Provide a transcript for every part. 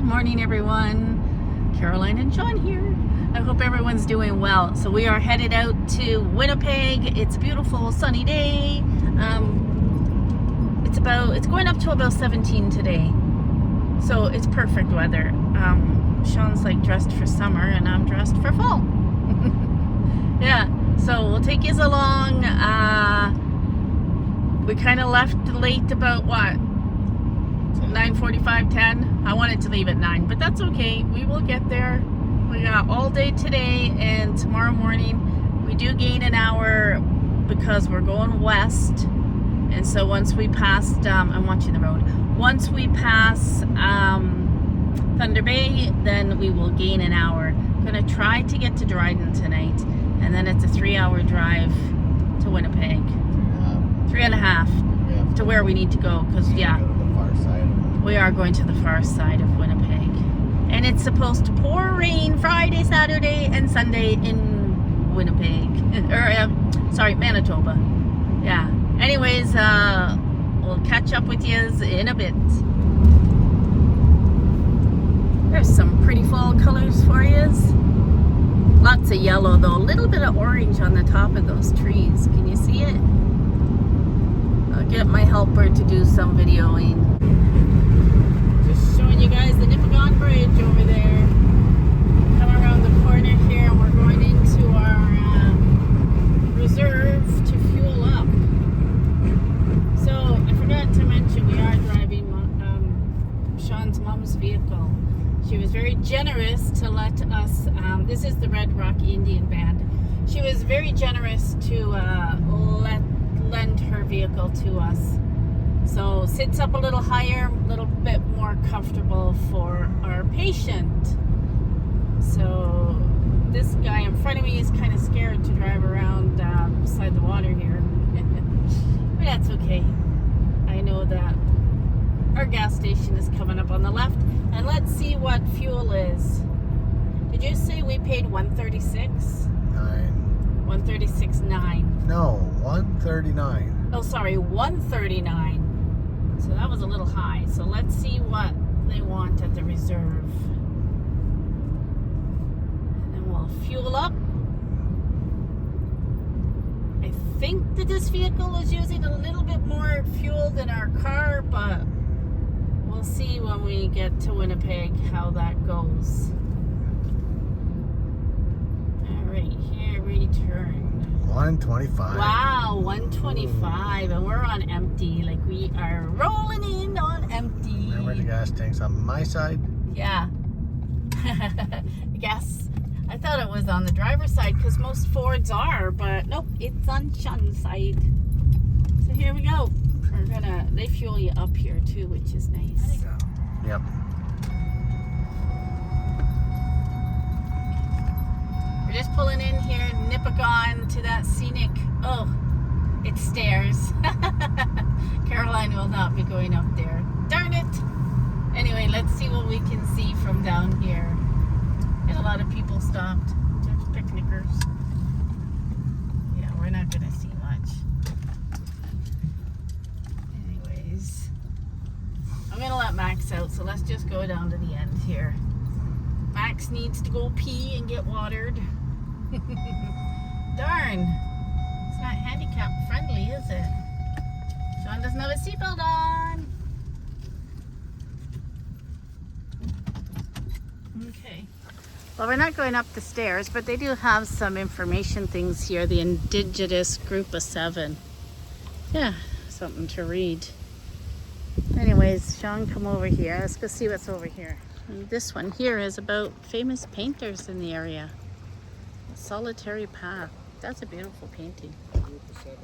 morning, everyone. Caroline and Shawn here. I hope everyone's doing well. So we are headed out to Winnipeg. It's a beautiful sunny day. It's going up to about 17 today. So it's perfect weather. Shawn's like dressed for summer and I'm dressed for fall. Yeah, so we'll take you along. We kind of left late, about what? 9:45, 10. I wanted to leave at 9, but that's okay. We will get there. We got all day today and tomorrow morning. We do gain an hour because we're going west. And so once we pass, I'm watching the road. Once we pass Thunder Bay, then we will gain an hour. I'm gonna try to get to Dryden tonight, and then it's a 3-hour drive to Winnipeg. 3.5 to where we need to go, because yeah, we are going to the far side of Winnipeg. And it's supposed to pour rain Friday, Saturday, and Sunday in Winnipeg. Sorry, Manitoba. Yeah. Anyways, we'll catch up with you in a bit. There's some pretty fall colors for you. Lots of yellow though. A little bit of orange on the top of those trees. Can you see it? I'll get my helper to do some videoing. Just showing you guys the Nipigon Bridge over there. Come around the corner here and we're going into our reserve to fuel up. So I forgot to mention we are driving Shawn's mom's vehicle. She was very generous to let us, this is the Red Rock Indian Band. She was very generous to lend her vehicle to us. So sits up a little higher, a little bit more comfortable for our patient. So this guy in front of me is kind of scared to drive around beside the water here. But that's okay. I know that our gas station is coming up on the left. And let's see what fuel is. Did you say we paid $136? 9. $136.9. No, $139. Oh, sorry, $139. So that was a little high. So let's see what they want at the reserve. And then we'll fuel up. I think that this vehicle is using a little bit more fuel than our car, but we'll see when we get to Winnipeg how that goes. Alright, here we turn. 125. Wow, 125. And we're on empty. Like we are rolling in on empty. Remember the gas tank's on my side? Yeah. Gas. I thought it was on the driver's side because most Fords are, but nope, it's on Shawn's side. So here we go. They fuel you up here too, which is nice. Yep. We're just pulling in here, Nipigon, to that scenic, oh, it's stairs. Caroline will not be going up there. Darn it! Anyway, let's see what we can see from down here. And a lot of people stopped. There's picnickers. Yeah, we're not gonna see much. I'm gonna let Max out, so let's just go down to the end here. Max needs to go pee and get watered. Darn, it's not handicap friendly, is it? Shawn doesn't have a seatbelt on. Okay. Well, we're not going up the stairs, but they do have some information things here. The Indigenous Group of 7. Yeah, something to read. Anyways, Shawn, come over here. Let's go see what's over here. And this one here is about famous painters in the area. Solitary Path. That's a beautiful painting. Group of 7.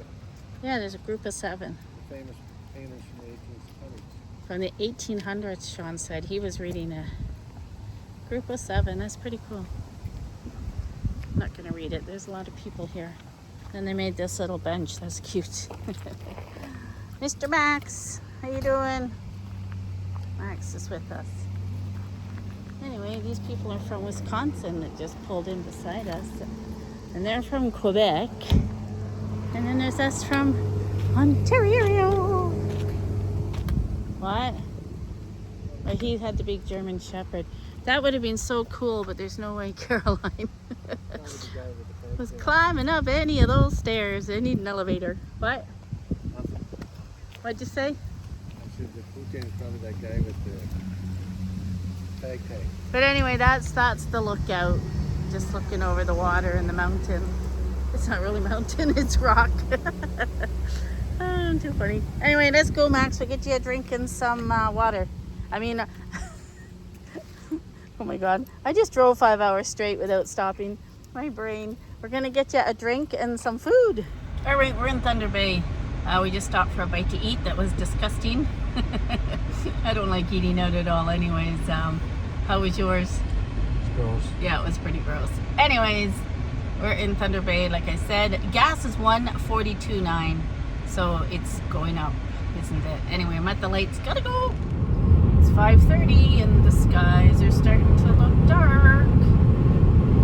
Yeah, there's a group of 7. Famous painters from the 1800s. From the 1800s, Shawn said. He was reading a group of 7. That's pretty cool. I'm not going to read it. There's a lot of people here. And they made this little bench. That's cute. Mr. Max. How you doing? Max is with us. Anyway, these people are from Wisconsin that just pulled in beside us. And they're from Quebec. And then there's us from Ontario. What? But he had the big German Shepherd. That would have been so cool, but there's no way Caroline was climbing up any of those stairs. They need an elevator. What? Nothing. What'd you say? I said the Putin is probably that guy with the tag. But anyway, that's the lookout. Just looking over the water and the mountain. It's not really mountain, it's rock. Oh, too funny. Anyway, let's go, Max. We'll get you a drink and some water. I mean, oh my God. I just drove 5 hours straight without stopping. My brain. We're gonna get you a drink and some food. All right, we're in Thunder Bay. We just stopped for a bite to eat. That was disgusting. I don't like eating out at all anyways. How was yours? It's gross. Yeah, it was pretty gross. Anyways, we're in Thunder Bay, like I said. Gas is $1.42.9, so it's going up, isn't it? Anyway, I'm at the lights. Gotta go. It's 5:30 and the skies are starting to look dark,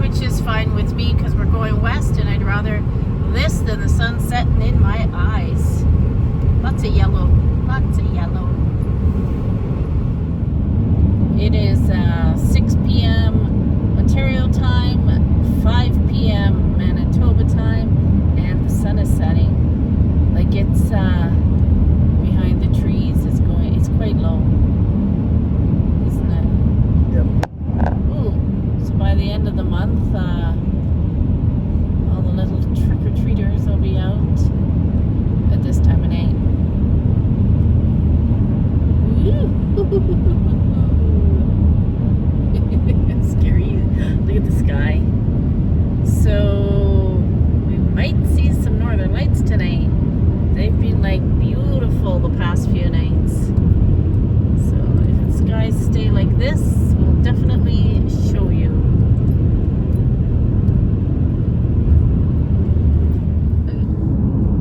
which is fine with me because we're going west and I'd rather this than the sun setting in my eyes. Lots of yellow. Lots of yellow. It is 6 p.m. Ontario time, 5 p.m. Manitoba time, and the sun is setting. Like it's behind the trees. It's quite low, isn't it? Yep. Ooh, so by the end of the month, all the little trick-or-treaters will be out at this time of night. It's scary. Look at the sky. So we might see some northern lights tonight. They've been like beautiful the past few nights. So if the skies stay like this, we'll definitely show you.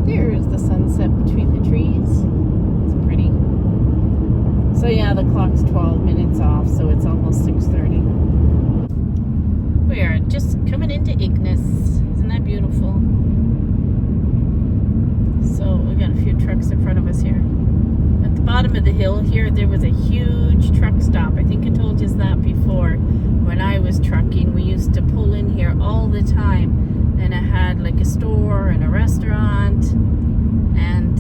There's the sunset between the trees. It's pretty. So yeah, the clock's 12 minutes off, so it's almost 6:30. We are just coming into Ignis. Isn't that beautiful? So we got a few trucks in front of us here. At the bottom of the hill here, there was a huge truck stop. I think I told you that before. When I was trucking, we used to pull in here all the time, and it had like a store and a restaurant, and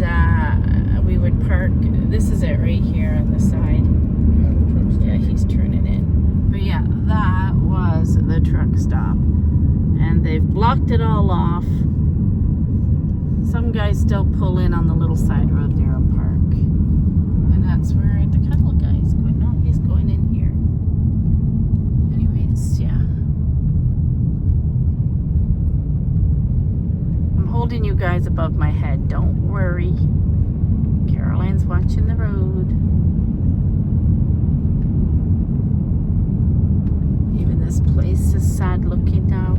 we would park. This is it right here on the side. Yeah, he's turning in. But yeah, that was the truck stop, and they've blocked it all off. Some guys still pull in on the little side road there and park, and that's where the cuddle guy's going. No, he's going in here. Anyways, yeah. I'm holding you guys above my head. Don't worry. Caroline's watching the road. Even this place is sad looking now.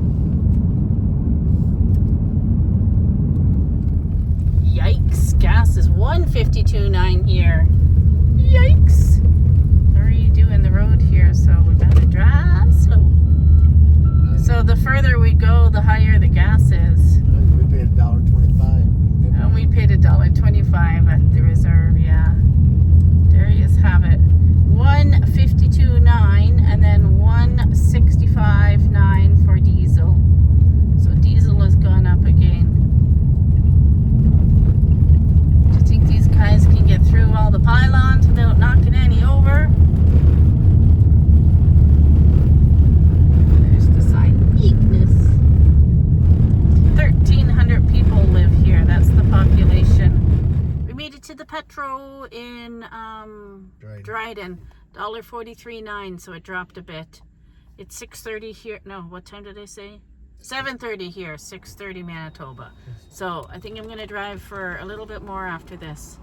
Yikes, gas is $1.52.9 here. Yikes. Already doing the road here, so we better drive slow. So the further we go, the higher the gas is. We paid $1.25. And we paid $1.25 at the reserve, yeah. There you have it. $1.52.9 and then $1.65.9 for diesel. So diesel has gone up again. Do you think these guys can get through all the pylons without knocking any over? There's the sign. Ignis. 1,300 people live here. That's the population. We made it to the Petro in Dryden. $1.43.9, so it dropped a bit. It's 6:30 here. No, what time did I say? 7:30 here, 6:30 Manitoba. So I think I'm going to drive for a little bit more after this.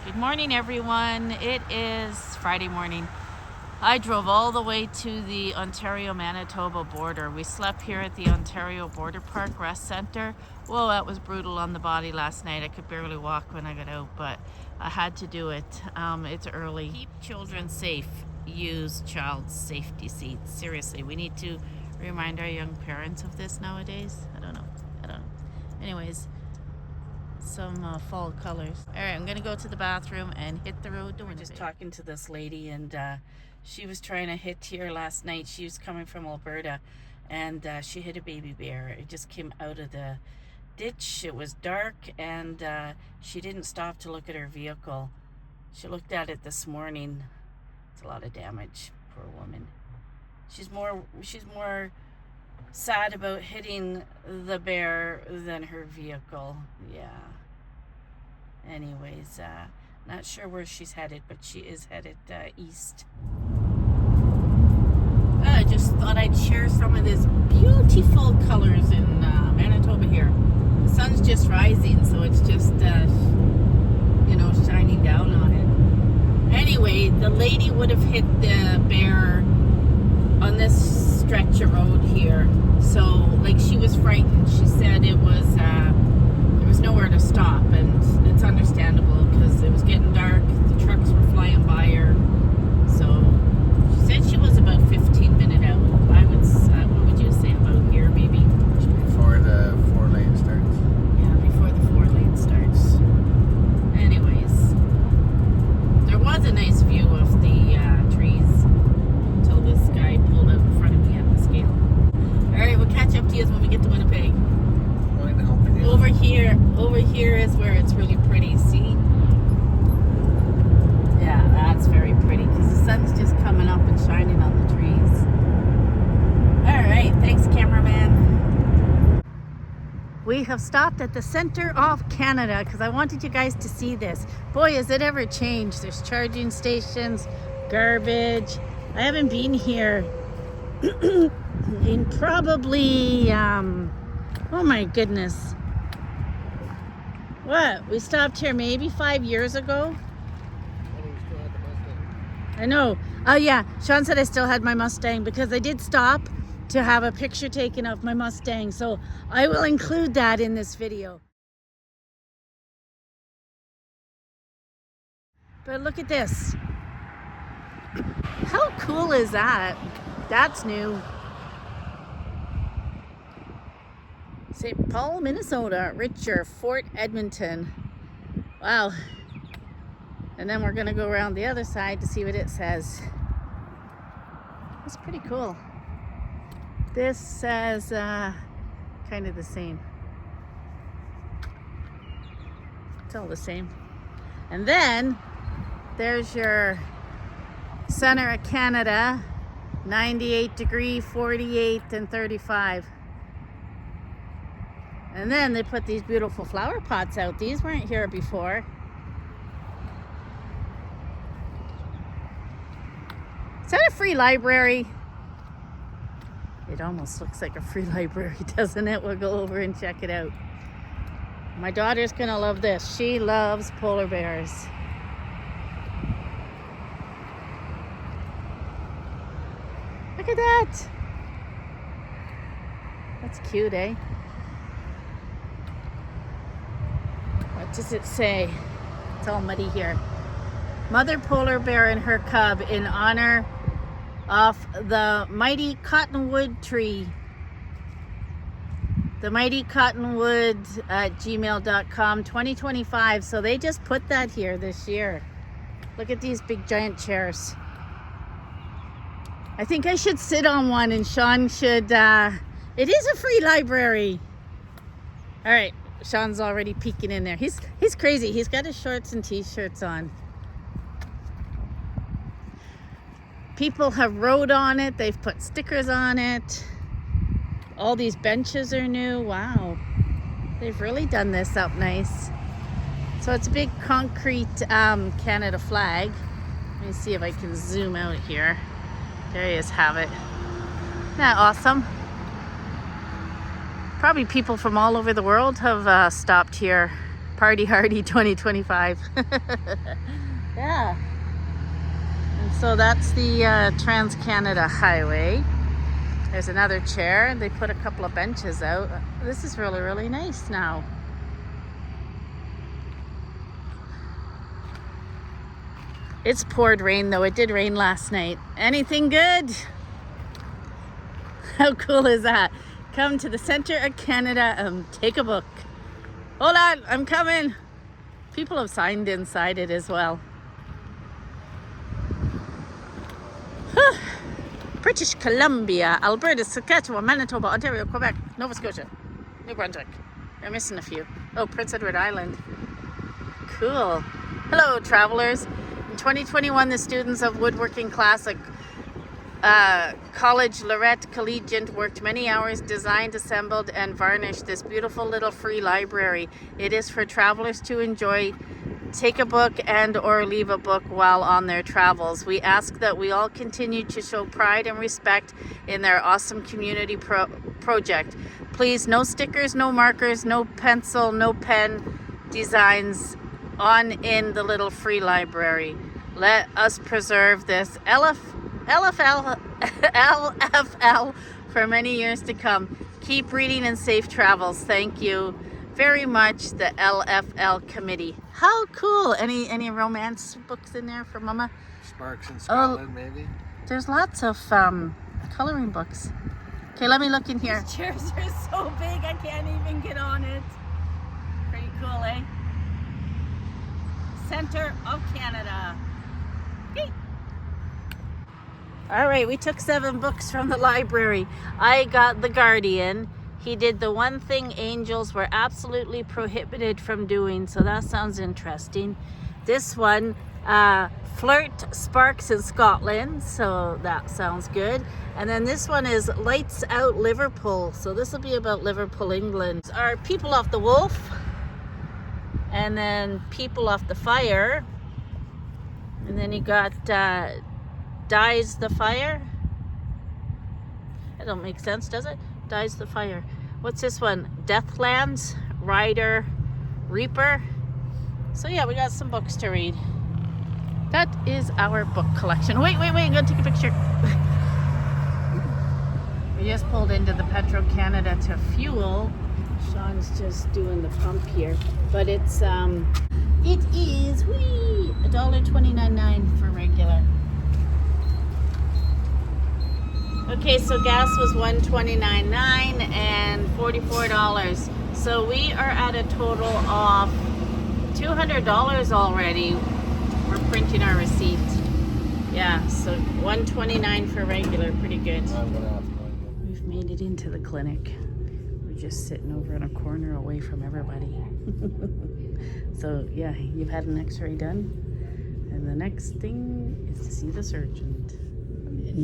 Good morning, everyone. It is Friday morning. I drove all the way to the Ontario-Manitoba border. We slept here at the Ontario Border Park Rest Center. Whoa, that was brutal on the body last night. I could barely walk when I got out, but I had to do it. It's early. Keep children safe. Use child safety seats. Seriously, we need to remind our young parents of this nowadays. I don't know. Anyways, some fall colors. All right, I'm gonna go to the bathroom and hit the road to Winnipeg. We're just talking to this lady, and she was trying to hit here last night. She was coming from Alberta, and she hit a baby bear. It just came out of the ditch. It was dark, and she didn't stop to look at her vehicle. She looked at it this morning. It's a lot of damage. Poor woman. She's more sad about hitting the bear than her vehicle. Yeah. Anyways, not sure where she's headed, but she is headed east. I just thought I'd share some of these beautiful colors in Manitoba here. The sun's just rising, so it's just, shining down on it. Anyway, the lady would have hit the bear on this stretch of road here. So, like, she was frightened. She said it was, there was nowhere to stop, and it's understandable because it was getting dark. The trucks were flying by her. So, she said she was about 15-minute out. What would you say, about here, maybe? Before the 4-lane starts. Yeah, before the 4-lane starts. Anyways, there was a nice view of the trees until this guy pulled out in front of me at the scale. Alright, we'll catch up to you when we get to Winnipeg. Over here is where it's really pretty, see? Yeah, that's very pretty because the sun's just coming up and shining on the trees. Alright, thanks, cameraman. We have stopped at the center of Canada because I wanted you guys to see this. Boy, has it ever changed. There's charging stations, garbage. I haven't been here in probably, oh my goodness. What? We stopped here maybe 5 years ago? I know. Oh yeah, Shawn said I still had my Mustang because I did stop to have a picture taken of my Mustang. So I will include that in this video. But look at this. How cool is that? That's new. St. Paul, Minnesota, Richer, Fort Edmonton. Wow. And then we're gonna go around the other side to see what it says. It's pretty cool. This says kind of the same. It's all the same. And then there's your center of Canada, 98 degree, 48 and 35. And then they put these beautiful flower pots out. These weren't here before. Is that a free library? It almost looks like a free library, doesn't it? We'll go over and check it out. My daughter's gonna love this. She loves polar bears. Look at that. That's cute, eh? What does it say? It's all muddy here. Mother polar bear and her cub in honor of the mighty cottonwood tree. The mighty cottonwood at gmail.com 2025. So they just put that here this year. Look at these big giant chairs. I think I should sit on one and Shawn should, it is a free library. All right, Shawn's already peeking in there. He's crazy. He's got his shorts and t-shirts on. People have rode on it. They've put stickers on it. All these benches are new. Wow. They've really done this up nice. So it's a big concrete Canada flag. Let me see if I can zoom out here. There you have it. Isn't that awesome? Probably people from all over the world have stopped here. Party Hardy 2025. Yeah. And so that's the Trans-Canada Highway. There's another chair. They put a couple of benches out. This is really, really nice now. It's poured rain though. It did rain last night. Anything good? How cool is that? Come to the center of Canada and take a book. Hold on, I'm coming. People have signed inside it as well. British Columbia, Alberta, Saskatchewan, Manitoba, Ontario, Quebec, Nova Scotia, New Brunswick. We're missing a few. Oh, Prince Edward Island. Cool. Hello, travelers. In 2021, the students of Woodworking Classic College Lorette Collegiate worked many hours, designed, assembled, and varnished this beautiful little free library. It is for travelers to enjoy. Take a book and or leave a book while on their travels. We ask that we all continue to show pride and respect in their awesome community project. Please, no stickers, no markers, no pencil, no pen designs in the little free library. Let us preserve this LFL for many years to come. Keep reading and safe travels. Thank you very much, the LFL committee. How cool. Any romance books in there for Mama? Sparks in Scotland, maybe? There's lots of coloring books. Okay, let me look in here. These chairs are so big I can't even get on it. Pretty cool, eh? Center of Canada. Okay. All right, we took 7 books from the library. I got The Guardian. He did The One Thing Angels Were Absolutely Prohibited from Doing, so that sounds interesting. This one, Flirt Sparks in Scotland, so that sounds good. And then this one is Lights Out Liverpool, so this will be about Liverpool, England. Our People Off the Wolf, and then People Off the Fire. And then you got Dies the Fire. That don't make sense, does it? Dies the Fire. What's this one? Deathlands, Rider, Reaper. So yeah, we got some books to read. That is our book collection. Wait, I'm gonna take a picture. We just pulled into the Petro Canada to fuel. Shawn's just doing the pump here. But it is $1.29.9 for regular. Okay, so gas was $1.29.9 and $44. So we are at a total of $200 already. We're printing our receipt. Yeah, so $1.29 for regular, pretty good. We've made it into the clinic. We're just sitting over in a corner away from everybody. So yeah, you've had an x-ray done. And the next thing is to see the surgeon. And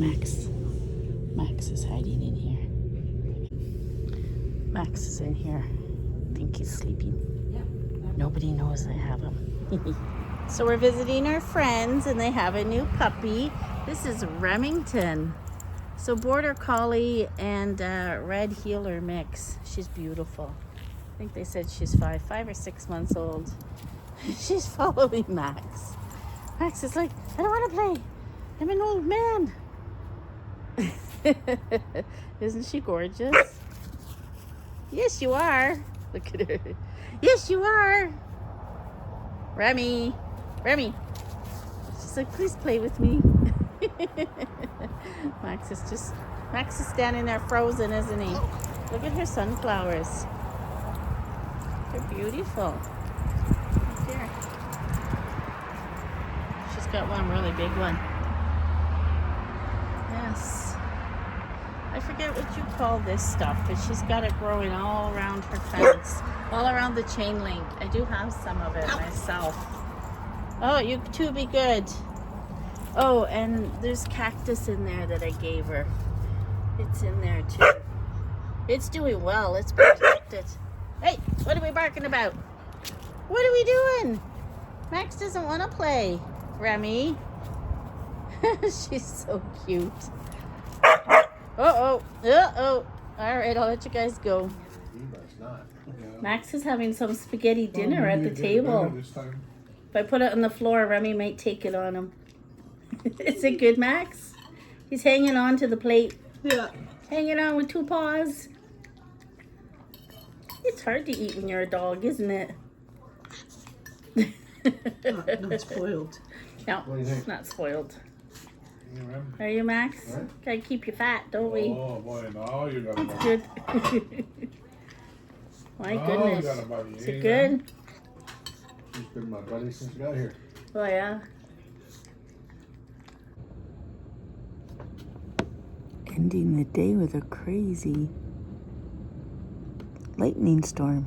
Max is hiding in here. Max is in here. I think he's sleeping. Yeah. Nobody knows I have him. So we're visiting our friends and they have a new puppy. This is Remington. So Border Collie and Red Heeler mix. She's beautiful. I think they said she's 5 or 6 months old. She's following Max. Max is like, I don't want to play. I'm an old man. Isn't she gorgeous? Yes, you are. Look at her. Yes, you are. Remy. She's like, please play with me. Max is standing there frozen, isn't he? Look at her sunflowers. They're beautiful. Right there. She's got one really big one. Yes. I forget what you call this stuff, but she's got it growing all around her fence, all around the chain link. I do have some of it myself. Oh, you two be good. Oh, and there's cactus in there that I gave her. It's in there too. It's doing well. It's protected. Hey, what are we barking about? What are we doing? Max doesn't want to play. Remy. She's so cute. Uh-oh. All right, I'll let you guys go. Max is having some spaghetti dinner at the table. If I put it on the floor, Remy might take it on him. Is it good, Max? He's hanging on to the plate. Yeah. Hanging on with 2 paws. It's hard to eat when you're a dog, isn't it? Not spoiled. No, it's not spoiled. Are you, Max? Right. Gotta keep you fat, don't we? Oh boy, now you got That's good. My Oh, goodness. got a buddy. Is it good? He's been my buddy since we got here. Oh, yeah. Ending the day with a crazy lightning storm.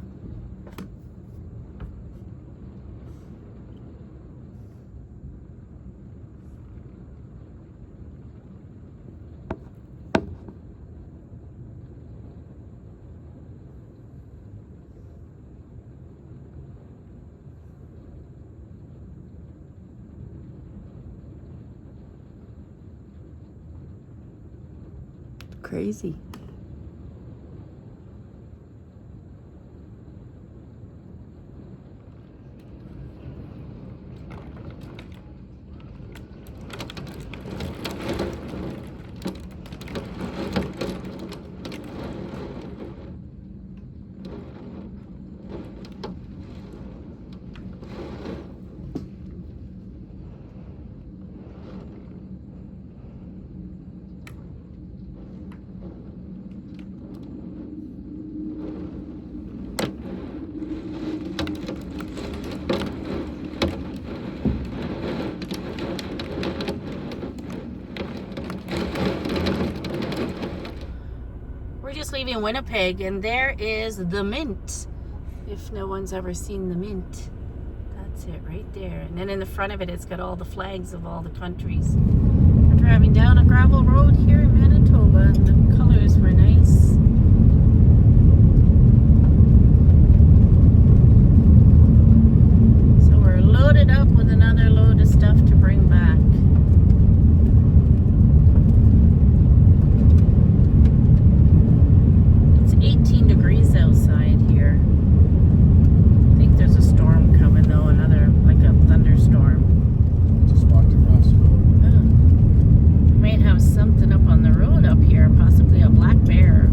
Crazy. Leaving Winnipeg, and there is the Mint. If no one's ever seen the Mint, that's it right there. And then in the front of it, it's got all the flags of all the countries. We're driving down a gravel road here in Manitoba. The colors were nice. So we're loaded up with another load of stuff to bring back. Outside here. I think there's a storm coming though, like a thunderstorm. Just walked across the road. Oh. We might have something up on the road up here, possibly a black bear.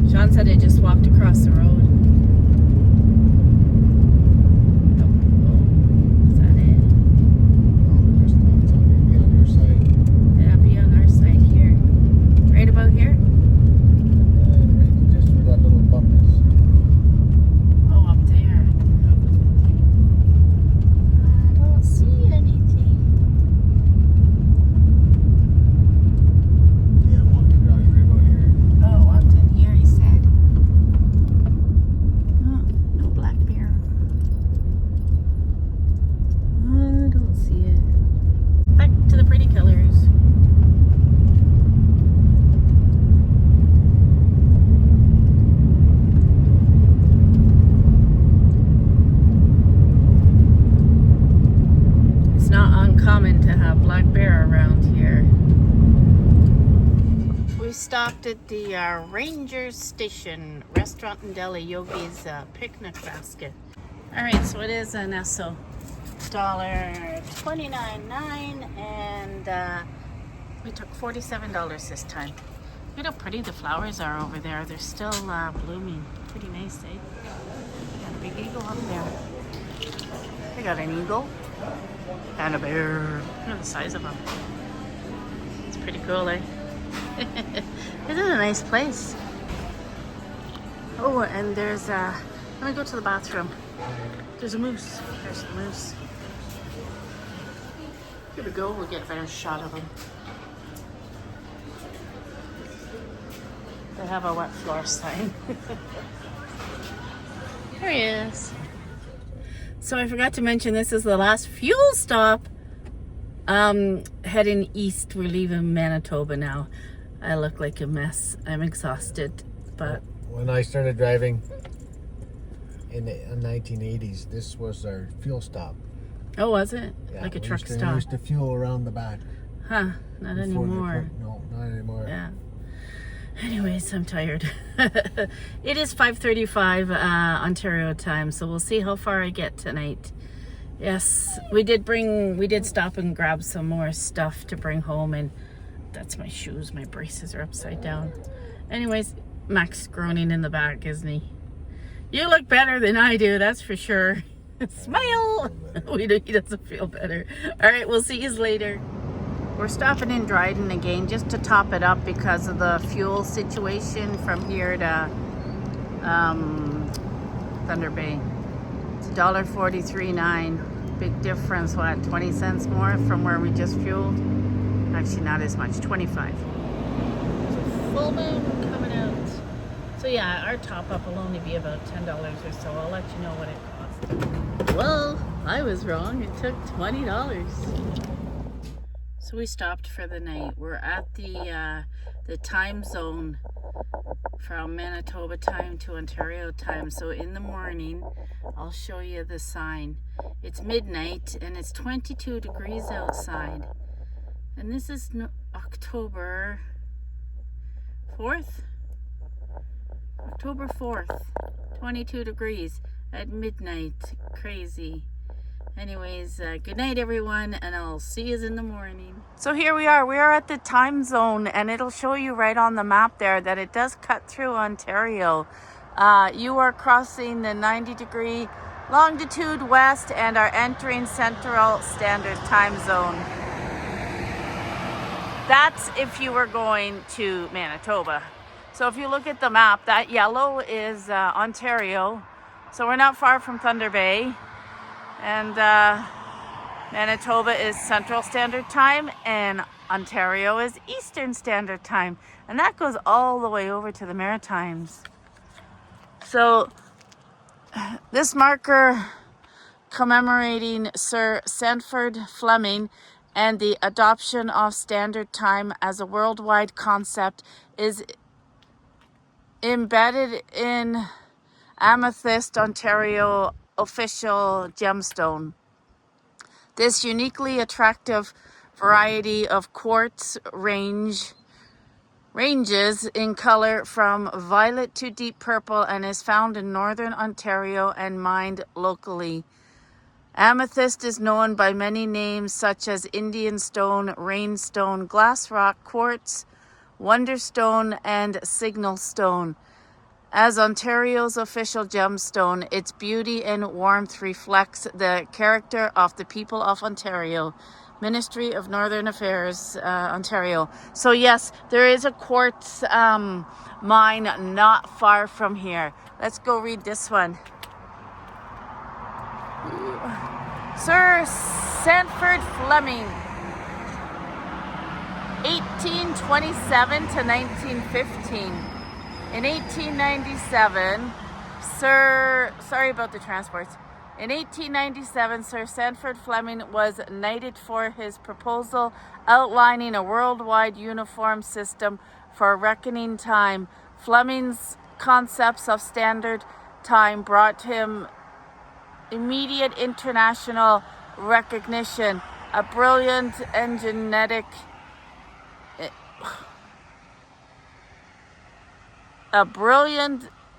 Shawn said it just walked across the road. Oh, is that it? Oh, just it's on your side. Yeah, be on our side here. Right about here? Just where that little bump is. Oh, up there. I don't see anything. Yeah, I'm walking around right about here. Oh, up in here, he said. Oh, no black bear. I don't see it. Back to the pretty colors. Common to have black bear around here. We stopped at the Ranger Station restaurant and deli, Yogi's picnic basket. All right, so it is an Esso, $29.9, and we took $47 this time. Look at how pretty the flowers are over there. They're still blooming. Pretty nice, eh? Got a big eagle up there. They got an eagle. And a bear. Look at the size of them. It's pretty cool, eh? This is a nice place. Oh, and there's a... Let me go to the bathroom. There's a moose. There's the moose. Here we go. We'll get a better shot of them. They have a wet floor sign. There he is. So I forgot to mention, this is the last fuel stop. Heading east. We're leaving Manitoba now. I look like a mess. I'm exhausted, but... When I started driving in the 1980s, this was our fuel stop. Oh, was it? Yeah, like a truck stop? We used to fuel around the back. Huh, not anymore. No, not anymore. Yeah. Anyways, I'm tired. It is 5:35 Ontario time, so we'll see how far I get tonight. Yes, we did stop and grab some more stuff to bring home, and that's my shoes. My braces are upside down. Anyways, Mac's groaning in the back, isn't he? You look better than I do, that's for sure. Smile! He doesn't feel better. All right, we'll see you later. We're stopping in Dryden again just to top it up because of the fuel situation from here to Thunder Bay. It's $1.43.9. Big difference, what, 20 cents more from where we just fueled? Actually, not as much, 25. So full moon coming out. So yeah, our top up will only be about $10 or so. I'll let you know what it costs. Well, I was wrong. It took $20. So we stopped for the night. We're at the time zone from Manitoba time to Ontario time. So in the morning, I'll show you the sign. It's midnight and it's 22 degrees outside. And this is October 4th? October 4th, 22 degrees at midnight. Crazy. Anyways, good night everyone, and I'll see you in the morning. So here we are at the time zone, and it'll show you right on the map there that it does cut through Ontario. You are crossing the 90-degree longitude west and are entering Central Standard Time Zone. That's if you were going to Manitoba. So if you look at the map, that yellow is Ontario. So we're not far from Thunder Bay. And Manitoba is Central Standard Time and Ontario is Eastern Standard Time. And that goes all the way over to the Maritimes. So this marker commemorating Sir Sandford Fleming and the adoption of Standard Time as a worldwide concept is embedded in Amethyst, Ontario official gemstone. This uniquely attractive variety of quartz ranges in color from violet to deep purple and is found in northern Ontario and mined locally. Amethyst is known by many names such as Indian stone, rainstone, glass rock, quartz, wonderstone, and signal stone. As Ontario's official gemstone, its beauty and warmth reflects the character of the people of Ontario. Ministry of Northern Affairs, Ontario. So yes, there is a quartz mine not far from here. Let's go read this one. Sir Sandford Fleming, 1827 to 1915. In 1897, sorry about the transports. In 1897, Sir Sandford Fleming was knighted for his proposal outlining a worldwide uniform system for reckoning time. Fleming's concepts of standard time brought him immediate international recognition. A brilliant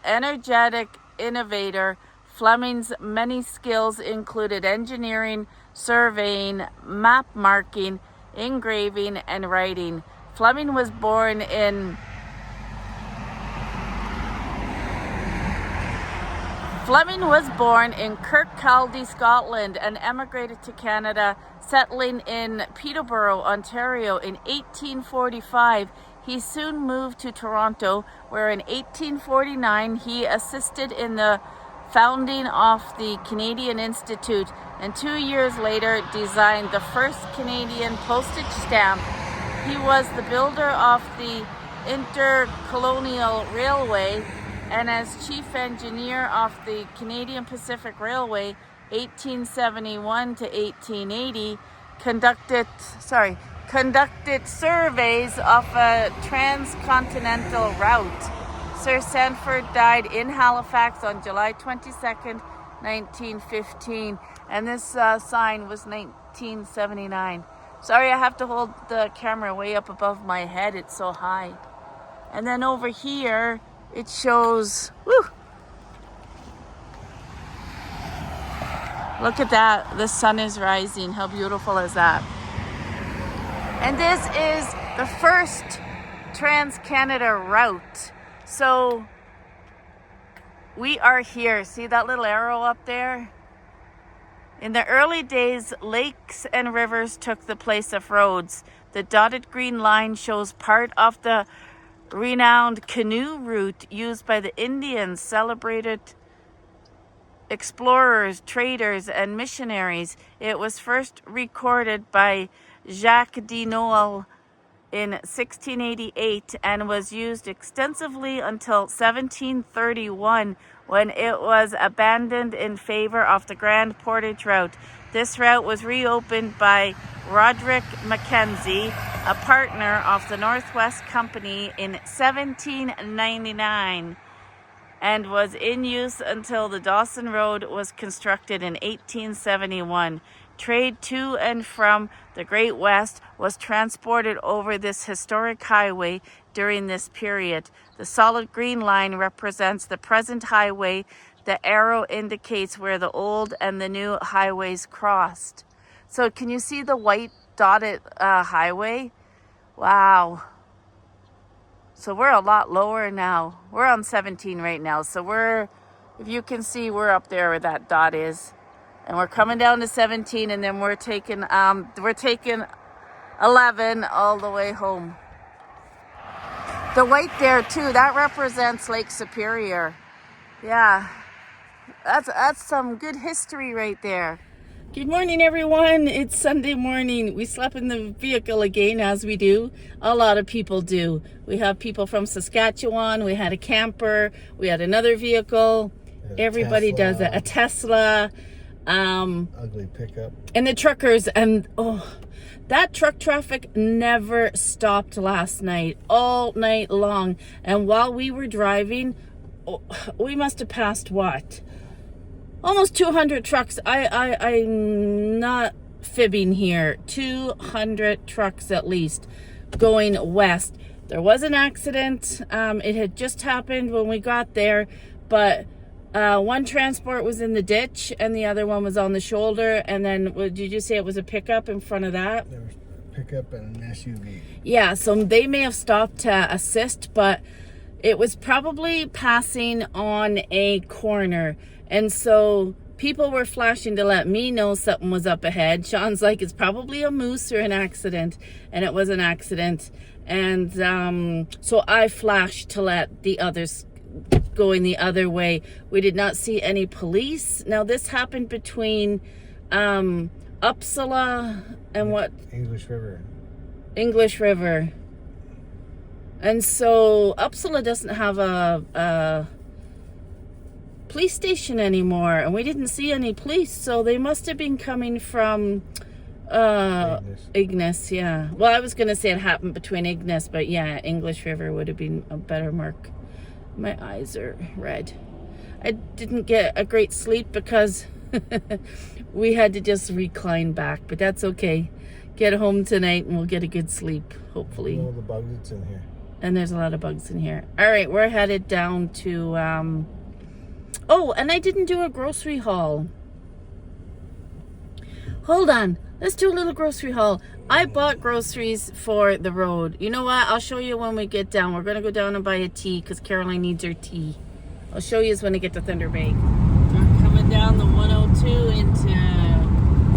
energetic innovator, Fleming's many skills included engineering, surveying, map marking, engraving, and writing. Fleming was born in Kirkcaldy, Scotland, and emigrated to Canada, settling in Peterborough, Ontario in 1845. He soon moved to Toronto, where in 1849 he assisted in the founding of the Canadian Institute, and 2 years later designed the first Canadian postage stamp. He was the builder of the Intercolonial Railway, and as chief engineer of the Canadian Pacific Railway 1871 to 1880, conducted surveys of a transcontinental route. Sir Sandford died in Halifax on July 22nd, 1915, and this sign was 1979. Sorry, I have to hold the camera way up above my head, it's so high. And then over here, it shows, look at that, the sun is rising. How beautiful is that? And this is the first Trans-Canada route. So we are here. See that little arrow up there? In the early days, lakes and rivers took the place of roads. The dotted green line shows part of the renowned canoe route used by the Indians, celebrated explorers, traders, and missionaries. It was first recorded by Jacques de Noël in 1688 and was used extensively until 1731, when it was abandoned in favor of the Grand Portage route. This route was reopened by Roderick Mackenzie, a partner of the Northwest Company, in 1799, and was in use until the Dawson Road was constructed in 1871. Trade to and from the Great West was transported over this historic highway during this period. The solid green line represents the present highway. The arrow indicates where the old and the new highways crossed. So can you see the white dotted highway? Wow. So we're a lot lower now. We're on 17 right now. So we're, if you can see, we're up there where that dot is. And we're coming down to 17, and then we're taking 11 all the way home. The white there too, that represents Lake Superior. Yeah, that's some good history right there. Good morning, everyone. It's Sunday morning. We slept in the vehicle again, as we do. A lot of people do. We have people from Saskatchewan. We had a camper. We had another vehicle. Everybody does it. A Tesla. Ugly pickup. And the truckers, and that truck traffic never stopped last night, all night long. And while we were driving, we must have passed what? Almost 200 trucks. I'm not fibbing here. 200 trucks at least going west. There was an accident. It had just happened when we got there, but one transport was in the ditch and the other one was on the shoulder. And then, did you say it was a pickup in front of that? There was a pickup and an SUV. Yeah, so they may have stopped to assist, but it was probably passing on a corner. And so people were flashing to let me know something was up ahead. Shawn's like, it's probably a moose or an accident. And it was an accident. And so I flashed to let the others going the other way. We did not see any police. Now this happened between Uppsala and what? English River. English River. And so Uppsala doesn't have a police station anymore, and we didn't see any police, so they must have been coming from Ignis. Yeah. Well, I was going to say it happened between Ignis, but yeah, English River would have been a better mark. My eyes are red. I didn't get a great sleep because we had to just recline back, but that's okay. Get home tonight and we'll get a good sleep, hopefully. All the bugs that's in here. And there's a lot of bugs in here. All right, we're headed down to... Oh, and I didn't do a grocery haul. Hold on. Let's do a little grocery haul. I bought groceries for the road. You know what? I'll show you when we get down. We're going to go down and buy a tea because Caroline needs her tea. I'll show you when I get to Thunder Bay. We're coming down the 102 into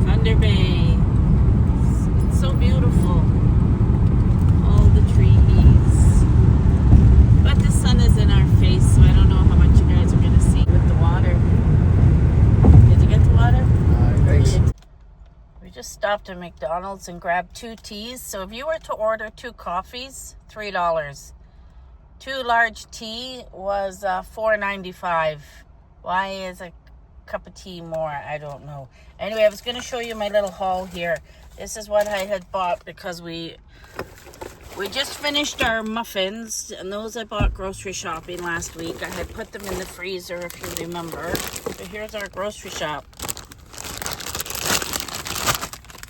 Thunder Bay. It's so beautiful. All the trees. But the sun is in our face, so I don't know how much you guys are going to see with the water. Did you get the water? Thanks. We just stopped at McDonald's and grabbed 2 teas. So if you were to order 2 coffees, $3. 2 large tea was $4.95. Why is a cup of tea more? I don't know. Anyway, I was going to show you my little haul here. This is what I had bought because we just finished our muffins, and those I bought grocery shopping last week. I had put them in the freezer, if you remember. So here's our grocery shop.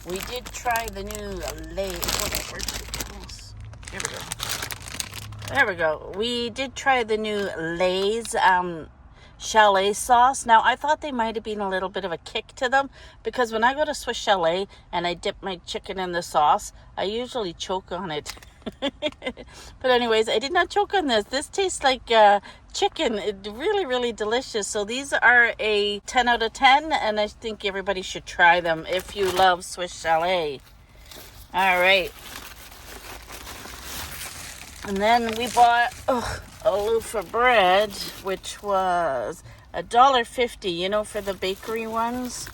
We did try the new Lay's. There we go. We did try the new Lay's chalet sauce. Now, I thought they might have been a little bit of a kick to them because when I go to Swiss Chalet and I dip my chicken in the sauce, I usually choke on it. But anyways, I did not choke on this. This tastes like chicken. It's really, really delicious. So these are a 10 out of 10, and I think everybody should try them if you love Swiss Chalet. All right. And then we bought a loaf of bread, which was $1.50, you know, for the bakery ones.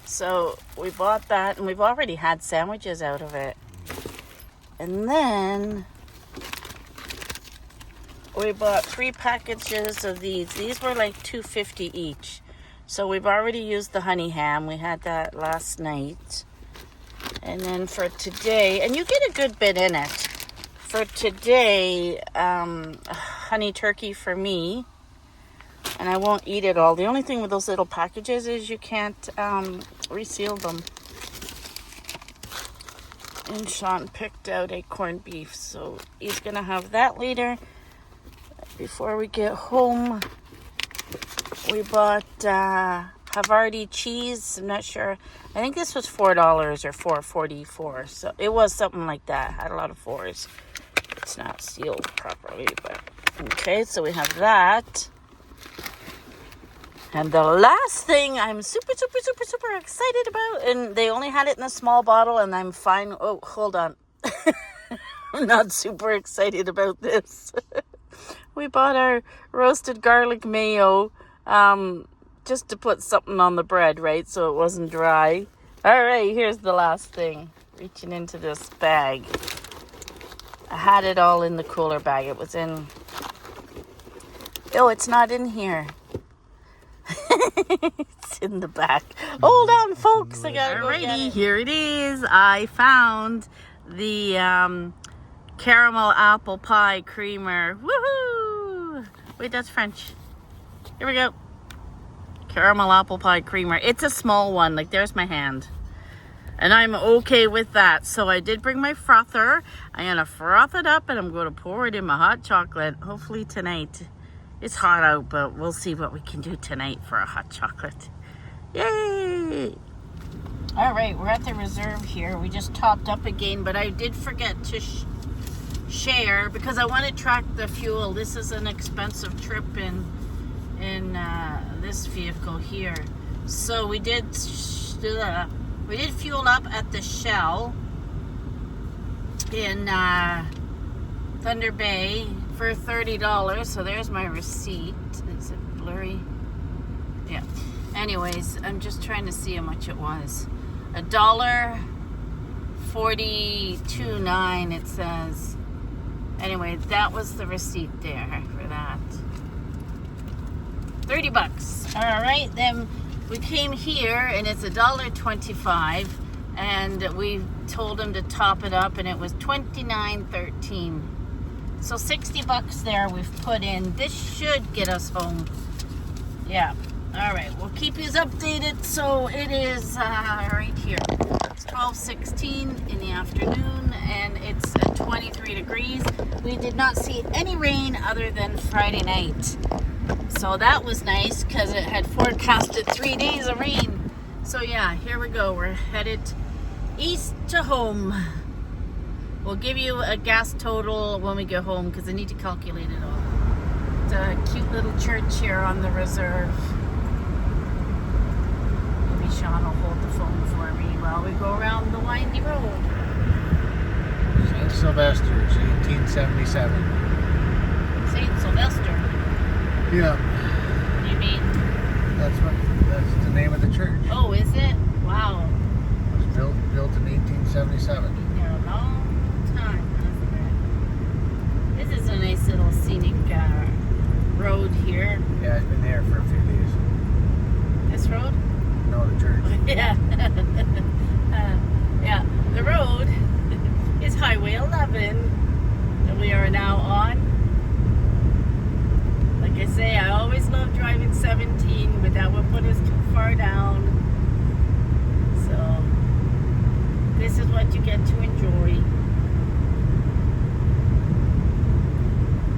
So we bought that, and we've already had sandwiches out of it. And then we bought 3 packages of these. These were like $2.50 each. So we've already used the honey ham. We had that last night. And then for today, and you get a good bit in it. For today, honey turkey for me. And I won't eat it all. The only thing with those little packages is you can't reseal them. And Shawn picked out a corned beef, so he's gonna have that later. Before we get home, we bought Havarti cheese. I'm not sure. I think this was $4 or $4.44. So it was something like that. Had a lot of fours. It's not sealed properly, but okay. So we have that. And the last thing I'm super excited about, and they only had it in a small bottle, and I'm fine. Oh, hold on. I'm not super excited about this. We bought our roasted garlic mayo just to put something on the bread, right? So it wasn't dry. All right, here's the last thing. Reaching into this bag. I had it all in the cooler bag. It was in... Oh, it's not in here. It's in the back. Hold on, folks. I gotta go get it. Here it is. I found the caramel apple pie creamer. Woohoo! Wait, that's French. Here we go. Caramel apple pie creamer. It's a small one. Like, there's my hand. And I'm okay with that. So I did bring my frother. I'm going to froth it up and I'm going to pour it in my hot chocolate. Hopefully tonight. It's hot out, but we'll see what we can do tonight for a hot chocolate. Yay! All right, we're at the reserve here. We just topped up again, but I did forget to share because I want to track the fuel. This is an expensive trip in this vehicle here. So we did fuel up at the Shell in Thunder Bay for $30. So there's my receipt. Is it blurry? Yeah. Anyways, I'm just trying to see how much it was. $1.42.9 it says. Anyway, that was the receipt there for that. $30. All right, then we came here and it's $1.25, and we told him to top it up, and it was $29.13. So $60 there we've put in. This should get us home. Yeah. All right, we'll keep you updated. So it is right here. It's 12:16 in the afternoon, and it's 23 degrees. We did not see any rain other than Friday night. So that was nice because it had forecasted 3 days of rain. So yeah, here we go. We're headed east to home. We'll give you a gas total when we get home because I need to calculate it all. It's a cute little church here on the reserve. Maybe Shawn will hold the phone for me while we go around the windy road. St. Sylvester's, 1877. St. Sylvester? Yeah. What do you mean? That's the name of the church. Oh, is it? Wow. It was built in 1877. Been there a long time, hasn't it? This is a nice little scenic road here. Yeah, it's been there for a few days. This road? No, the church. Yeah. Yeah, the road is Highway 11 that we are now on. Like I say, I always love driving 17, but that would put us too far down. So this is what you get to enjoy.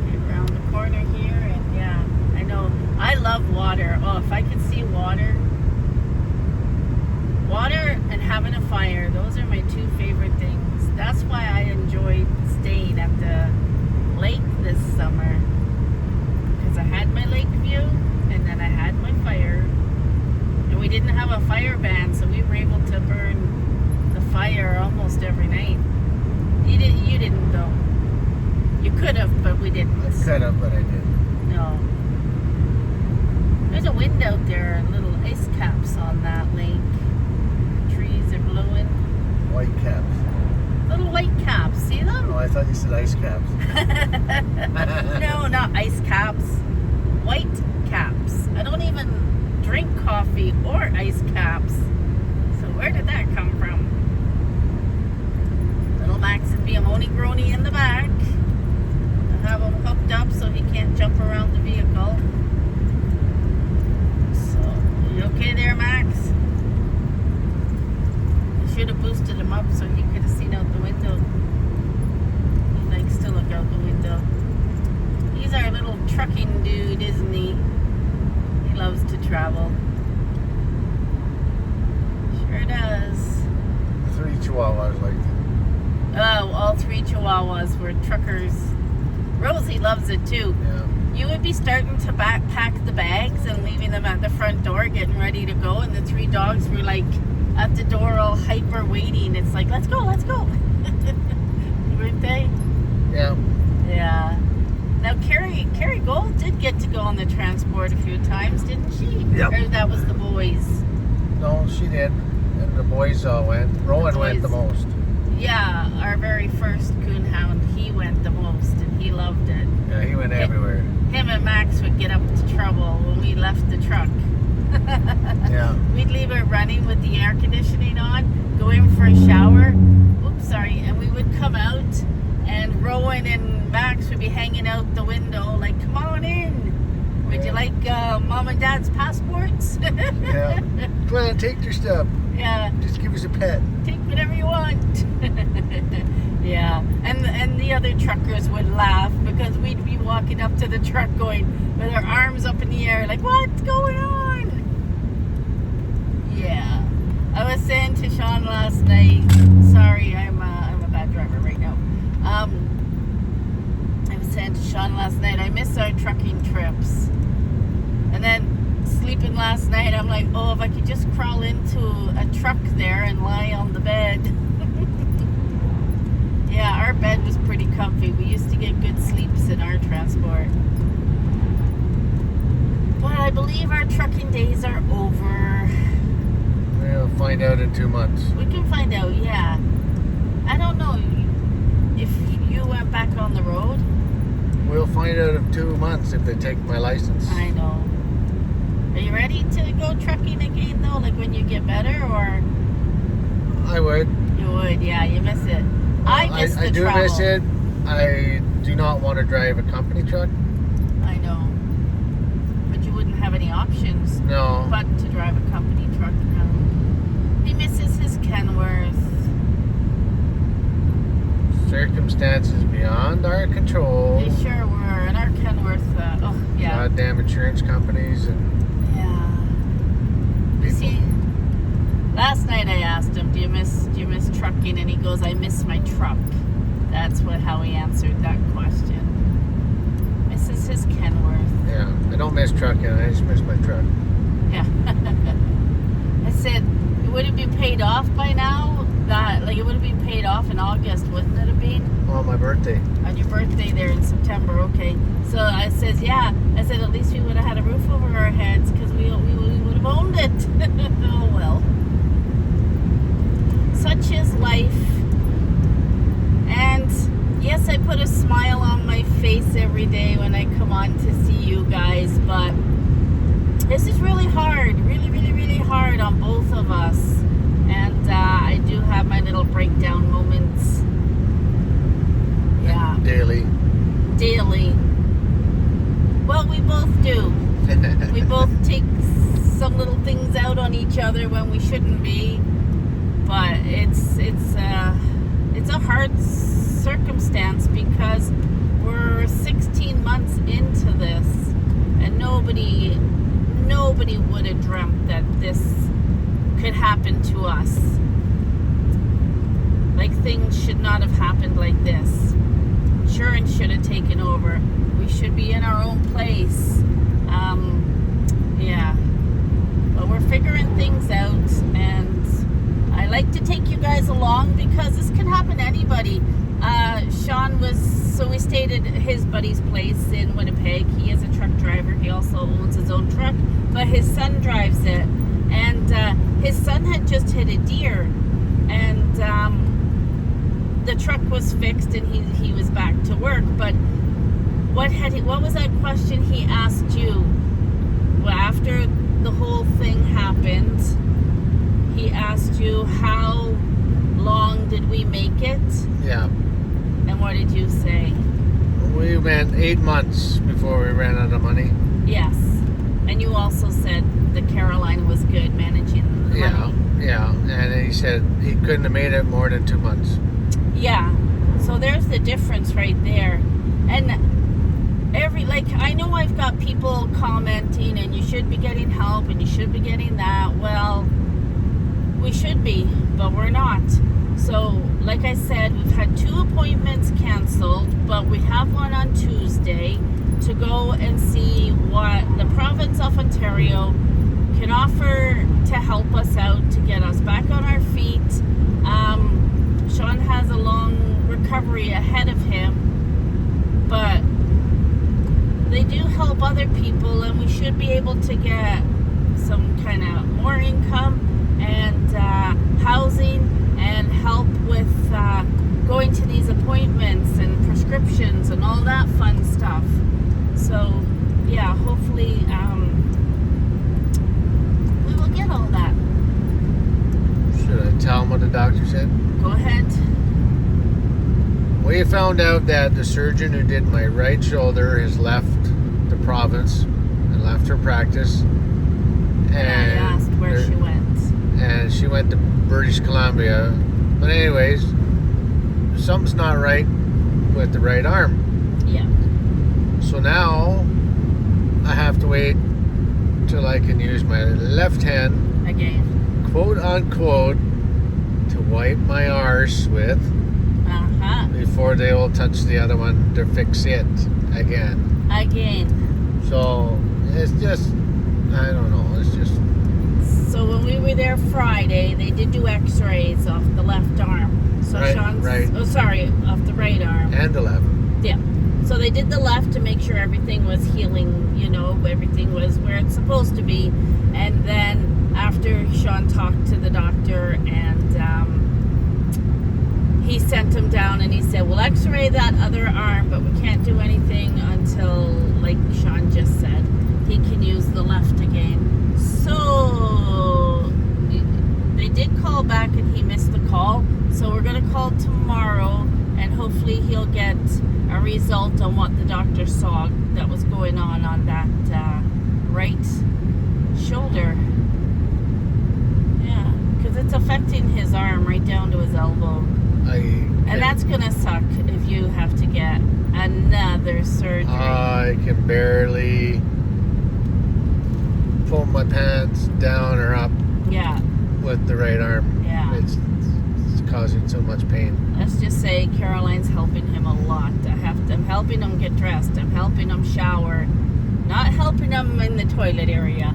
Get around the corner here, and yeah, I know I love water. Oh, if I could see water and having a fire, those are my two favorite things. That's why I enjoyed staying at the lake this summer. I had my lake view, and then I had my fire, and we didn't have a fire ban, so we were able to burn the fire almost every night. You didn't though. You could have. There's a wind out there, little ice caps on that lake. Trees are blowing. White caps. Little white caps, see them? Oh, I thought you said ice caps. No, not ice caps. White caps. I don't even drink coffee or ice caps. So where did that come from? Little Max and Biamoni Grony in the back. I have him hooked up so he can't jump around the vehicle. So, you okay there, Max? I should have boosted him up so he could have seen out the window. He likes to look out the window. He's our little trucking dude, isn't he? He loves to travel. Sure does. 3 chihuahuas like that. Oh, all 3 chihuahuas were truckers. Rosie loves it too. Yeah. You would be starting to pack the bags and leaving them at the front door, getting ready to go, and the 3 dogs were like at the door all hyper waiting. It's like, let's go, let's go. Weren't they? Yeah. Yeah. Now Carrie Gold did get to go on the transport a few times, didn't she? Yep. Or that was the boys. No, she did. And the boys all went. Rowan went the most. Yeah, our very first coonhound, he went the most, and he loved it. Yeah, he went everywhere. Him and Max would get up to trouble when we left the truck. Yeah. We'd leave it running with the air conditioning on, go in for a shower, and we would come out, and Rowan and Max would be hanging out the window like, come on in. Would you like Mom and Dad's passports? Yeah. Come on, take your stuff. Yeah. Just give us a pet. Take whatever you want. Yeah. And the other truckers would laugh because we'd be walking up to the truck going with our arms up in the air like, what's going on? Yeah. I was saying to Shawn last night, sorry, I'm a bad driver right now. I was saying to Shawn last night, I miss our trucking trips. And then sleeping last night, I'm like, oh, if I could just crawl into a truck there and lie on the bed. Yeah, our bed was pretty comfy. We used to get good sleeps in our transport. But I believe our trucking days are over. We'll find out in 2 months. We can find out, yeah. I don't know if you went back on the road. We'll find out in 2 months if they take my license. I know. Are you ready to go trucking again though? Like when you get better, or? I would. You would, yeah. You miss it. I miss the do travel. miss it. I do not want to drive a company truck. I know. But you wouldn't have any options No. but to drive a company truck now. He misses his Kenworth. Circumstances beyond our control. They sure were. And our Kenworth, oh, yeah. Goddamn insurance companies and Yeah. You people. see, last night I asked him, do you miss trucking? And he goes, I miss my truck. That's how he answered that question. Misses his Kenworth. Yeah, I don't miss trucking. I just miss my truck. Yeah. I said, would it be paid off by now? It would have been paid off in August, wouldn't it have been? On my birthday. On your birthday there in September, okay. So I says, yeah. I said, at least we would have had a roof over our heads because we would have owned it. Oh, well. Such is life. And yes, I put a smile on my face every day when I come on to see you guys, but this is really hard. Really, really, really hard on both of us. And I do have my little breakdown moments. Yeah. Daily. Well, we both do. We both take some little things out on each other when we shouldn't be. But it's a hard circumstance because we're 16 months into this, and nobody would have dreamt that this could happen to us. Like, things should not have happened like this. Insurance should have taken over. We should be in our own place. Yeah. But we're figuring things out, and I like to take you guys along because this can happen to anybody. Shawn we stayed at his buddy's place in Winnipeg. He is a truck driver. He also owns his own truck, but his son drives it, and his son had just hit a deer, and the truck was fixed, and he was back to work. But what was that question he asked you? Well, after the whole thing happened, he asked you, how long did we make it? Yeah. And what did you say? We went 8 months before we ran out of money. Yes. And you also said that Caroline was good managing the money. Yeah. And he said he couldn't have made it more than 2 months. Yeah. So there's the difference right there. And I know I've got people commenting, and you should be getting help, and you should be getting that. Well, we should be, but we're not. So, like I said, we've had 2 appointments canceled, but we have one on Tuesday to go and see what the province of Ontario can offer to help us out, to get us back on our feet. Shawn has a long recovery ahead of him, but they do help other people, and we should be able to get some kind of more income and housing and help with going to these appointments and prescriptions and all that fun stuff. So yeah, hopefully we will get all that. Should I tell him what the doctor said? Go ahead. We found out that the surgeon who did my right shoulder has left the province and left her practice. And I asked where she went. And she went to British Columbia. But anyways, something's not right with the right arm. Yeah. So now I have to wait till I can use my left hand, Again. quote unquote, to wipe my arse with before they will touch the other one to fix it again. So it's just, I don't know, it's just. So when we were there Friday, they did do x-rays off the left arm. So Shawn's, off the right arm. And the left. Yeah. So they did the left to make sure everything was healing, everything was where it's supposed to be. And then after Shawn talked to the doctor, and he sent him down, and he said, we'll x-ray that other arm, but we can't do anything until, like Shawn just said, he can use the left again. So they did call back, and he missed the call. So we're going to call tomorrow, and hopefully he'll get a result on what the doctor saw that was going on that right shoulder. Yeah, because it's affecting his arm right down to his elbow. And that's going to suck if you have to get another surgery. I can barely pull my pants down or up with the right arm. Yeah. It's causing so much pain. Let's just say Caroline's helping him a lot. I'm helping him get dressed. I'm helping him shower. Not helping him in the toilet area.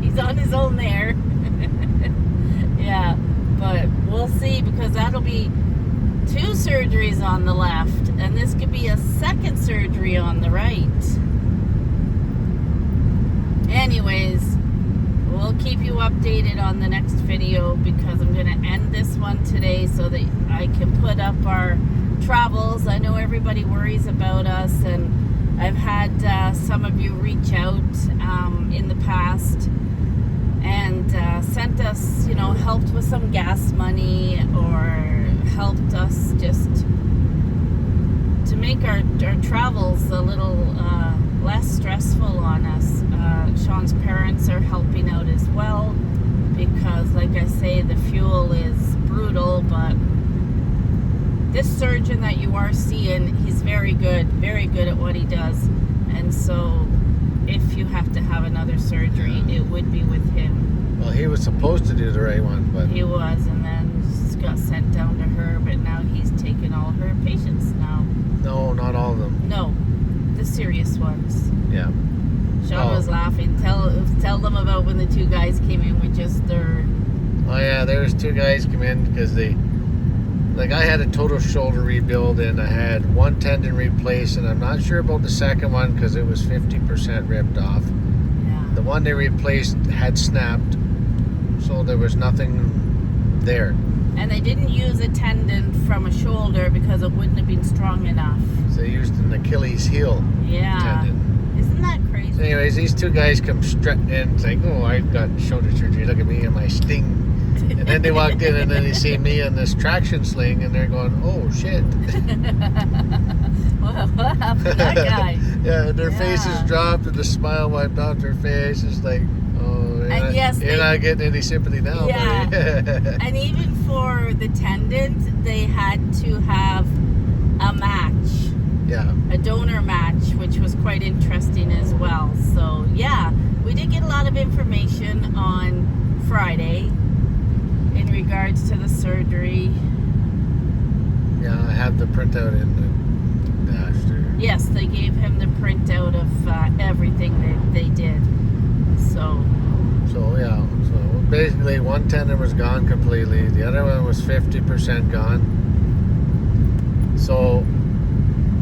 He's on his own there. Yeah, but we'll see, because that'll be 2 surgeries on the left, and this could be a second surgery on the right. Anyways, we'll keep you updated on the next video, because I'm going to end this one today so that I can put up our travels. I know everybody worries about us, and I've had some of you reach out in the past and sent us, helped with some gas money, or helped us just to make our travels a little less stressful on us. Shawn's parents are helping out as well, because like I say, the fuel is brutal, but this surgeon that you are seeing, he's very good at what he does. And so if you have to have another surgery, it would be with him. Well, he was supposed to do the right one, but he was, and then got sent down to her, but now he's taken all her patients now. No, not all of them. No, the serious ones. Yeah. Shawn was laughing. Tell them about when the 2 guys came in with just their... Oh yeah, there was 2 guys come in because they like I had a total shoulder rebuild and I had one tendon replaced, and I'm not sure about the second one because it was 50% ripped off. Yeah. The one they replaced had snapped, so there was nothing there. And they didn't use a tendon from a shoulder because it wouldn't have been strong enough. So they used an Achilles heel tendon. Isn't that crazy? So anyways, these two guys come strutting in saying, oh, I got shoulder surgery, look at me and my sting. And then they walked in and then they see me on this traction sling and they're going, oh shit. Well, what happened to that guy? Yeah, their faces dropped and the smile wiped off their face. It's like, oh, you're not getting any sympathy now, buddy. And even for the tendons, they had to have a match. Yeah. A donor match, which was quite interesting as well. So, yeah, we did get a lot of information on Friday in regards to the surgery. Yeah, I have the printout in the dash there. Yes, they gave him the printout of everything that they did. So yeah, so basically one tendon was gone completely. The other one was 50% gone. So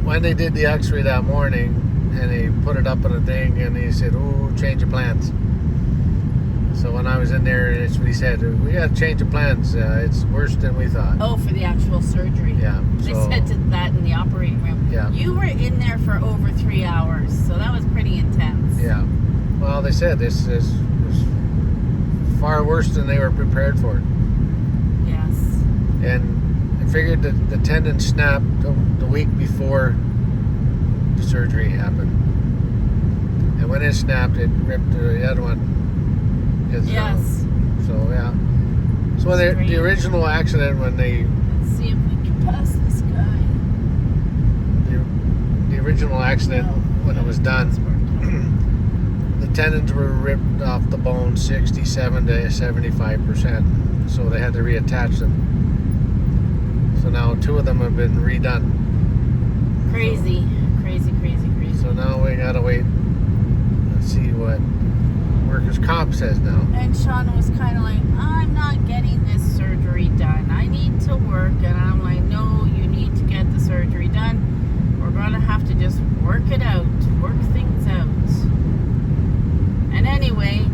when they did the x-ray that morning and they put it up on a thing and he said, oh, change of plans. So when I was in there, it's what he said, we got to change the plans. It's worse than we thought. Oh, for the actual surgery. Yeah. They said that in the operating room. Yeah. You were in there for over 3 hours, so that was pretty intense. Yeah. Well, they said this was far worse than they were prepared for. Yes. And I figured that the tendon snapped the week before the surgery happened. And when it snapped, it ripped the other one. Yes. So, yeah. So the original accident when they... Let's see if we can pass this guy. The original accident when it was done, the tendons were ripped off the bone 67 to 75%. So they had to reattach them. So now 2 of them have been redone. Crazy. So now we gotta wait and see what workers' comp says now. And Shawn was kind of like, I'm not getting this surgery done. I need to work. And I'm like, no, you need to get the surgery done. We're going to have to just work it out, work things out. And anyway,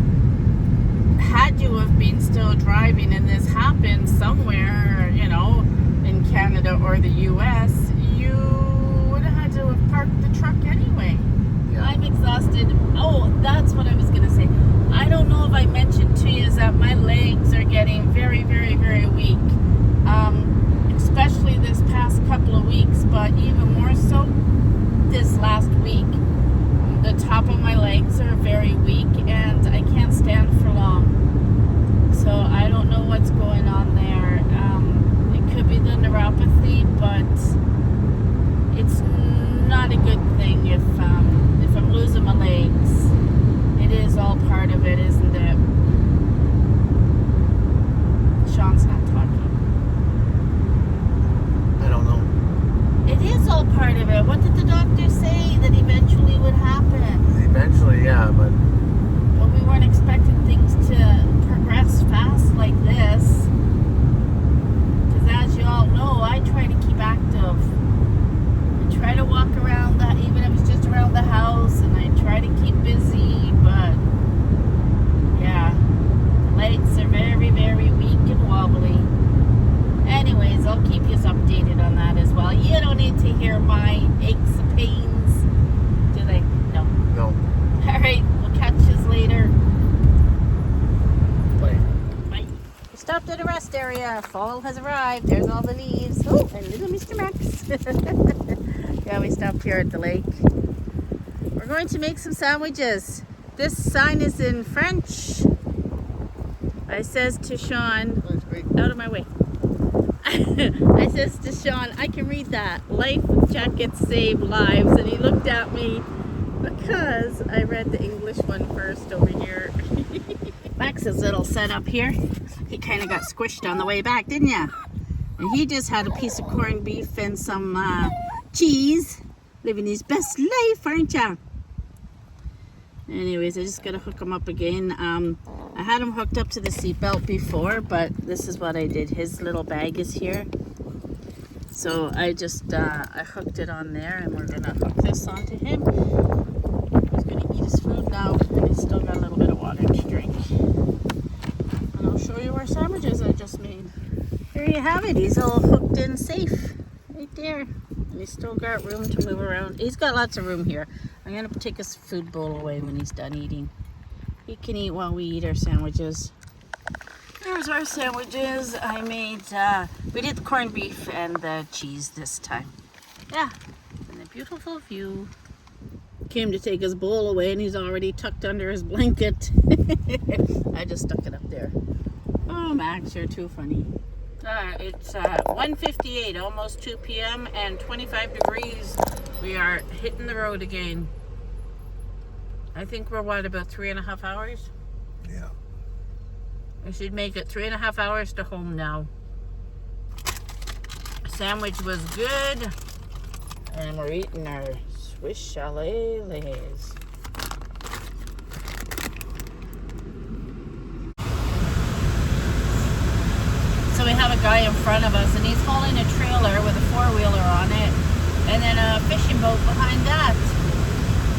had you have been still driving and this happened somewhere, in Canada or the US, you would have had to have parked the truck anyway. Yeah. I'm exhausted. Oh, that's what I was going to say. I don't know if I mentioned to you is that my legs are getting very, very, very weak. Especially this past couple of weeks, but even more so this last week. The top of my legs are very weak and I can't stand for long. So I don't know what's going on there. It could be the neuropathy, but it's not a good thing if I'm losing my legs. It is all part of it, isn't it? Shawn's not talking. I don't know. It is all part of it. What did the doctor say that eventually would happen? Eventually, yeah, but we weren't expecting things to progress fast like this. Because as you all know, I try to keep active. I try to walk around even if it's just around the house, and I try to keep busy, but yeah, legs are very, very weak and wobbly. Anyways, I'll keep you updated on that as well. You don't need to hear my aches and pains, do they? No. no. All right, we'll catch you later. Bye. Bye. We stopped at a rest area. Fall has arrived. There's all the leaves. Oh, and little Mr. Max. Yeah, we stopped here at the lake. We're going to make some sandwiches. This sign is in French. I says to Shawn, out of my way. I says to Shawn, I can read that. Life jackets save lives. And he looked at me because I read the English one first over here. Max's little setup here. He kind of got squished on the way back, didn't ya? And he just had a piece of corned beef and some cheese. Living his best life, aren't ya? Anyways, I just gotta hook him up again. I had him hooked up to the seatbelt before, but this is what I did. His little bag is here. So I just, I hooked it on there, and we're gonna hook this onto him. He's gonna eat his food now, and he's still got a little bit of water to drink. And I'll show you our sandwiches I just made. There you have it. He's all hooked in safe, right there. And he's still got room to move around. He's got lots of room here. I'm gonna take his food bowl away when he's done eating. He can eat while we eat our sandwiches. There's our sandwiches. I made, we did the corned beef and the cheese this time. Yeah, and a beautiful view. Came to take his bowl away, and he's already tucked under his blanket. I just stuck it up there. Oh, Max, you're too funny. It's 1:58, almost 2 p.m. and 25 degrees. We are hitting the road again. I think we're, what, about 3.5 hours? Yeah. We should make it 3.5 hours to home now. Sandwich was good. And we're eating our Swiss chalet lays. So we have a guy in front of us, and he's hauling a trailer with a four-wheeler on it, and then a fishing boat behind that.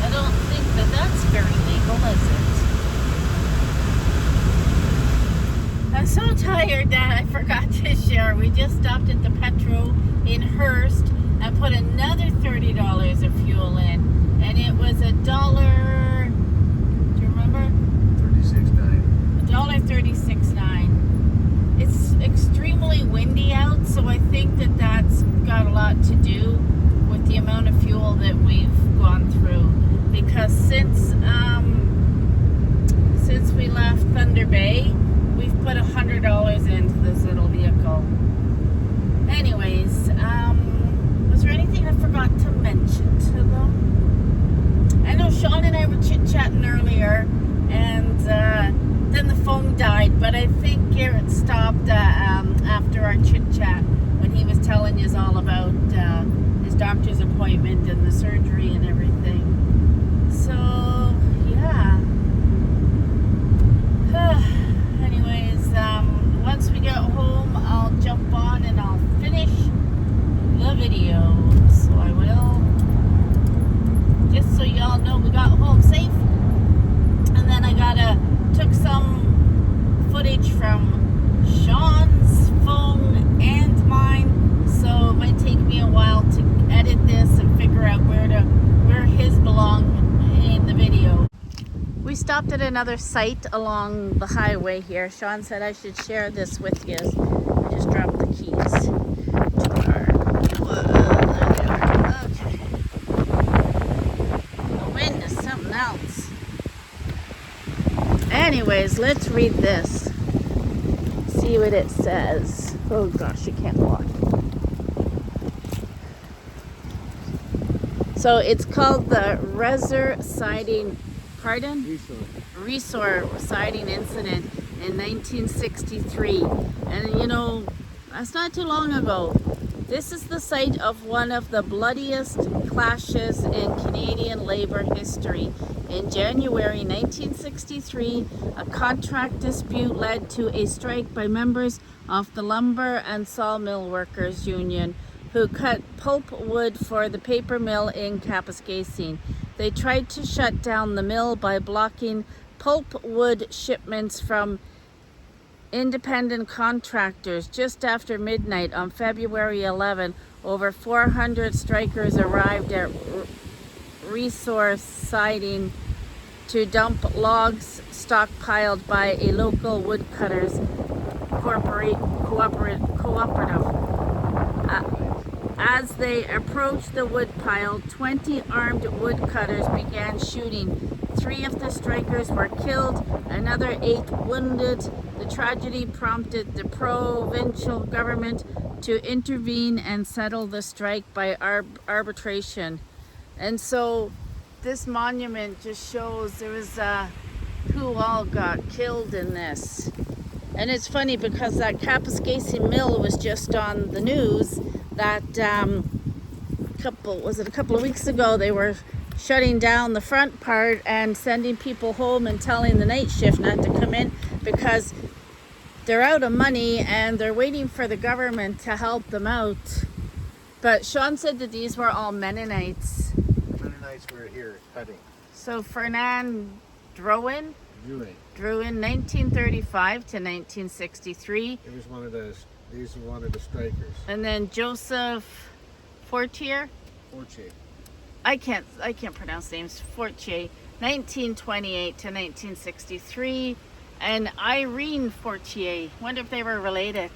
I don't think that that's very legal, is it? I'm so tired that I forgot to share. We just stopped at the Petro in Hearst and put another $30 of fuel in, and it was $1. Do you remember? $36.9. $36.9. It's extremely windy out, so I think that that's got a lot to do with the amount of fuel that we've gone through. Because since we left Thunder Bay, we've put $100 into this little vehicle. Anyways, was there anything I forgot to mention to them? I know Shawn and I were chit-chatting earlier, and then the phone died, but I think Garrett stopped after our chit-chat when he was telling us all about his doctor's appointment and the surgery and everything. So, yeah. Anyways, once we get home, I'll jump on and I'll finish the video. So I will, just so y'all know we got home safe. And then I took some footage from Shawn's phone and mine. So it might take me a while to edit this and figure out where his belong in the video. We stopped at another site along the highway here. Shawn said I should share this with you. I just dropped the keys to our... Okay. The wind is something else. Anyways, let's read this. See what it says. Oh gosh, you can't walk. So it's called the Resor siding incident in 1963. And you know, that's not too long ago. This is the site of one of the bloodiest clashes in Canadian labor history. In January 1963, a contract dispute led to a strike by members of the Lumber and Sawmill Workers Union, who cut pulp wood for the paper mill in Kapuskasing. They tried to shut down the mill by blocking pulp wood shipments from independent contractors. Just after midnight on February 11, over 400 strikers arrived at Resource Siding to dump logs stockpiled by a local woodcutters cooperative. As they approached the woodpile, 20 armed woodcutters began shooting. 3 of the strikers were killed, another 8 wounded. The tragedy prompted the provincial government to intervene and settle the strike by arbitration. And so this monument just shows there was who all got killed in this. And it's funny because that Kapuskasing mill was just on the news that a couple of weeks ago they were shutting down the front part and sending people home and telling the night shift not to come in because they're out of money and they're waiting for the government to help them out. But Shawn said that these were all Mennonites. The Mennonites were here cutting. So Fernand Drouin, Drouin, 1935 to 1963. He was one of the. These were one of the strikers. And then Joseph Fortier. I can't pronounce names. Fortier, 1928 to 1963. And Irene Fortier. Wonder if they were related.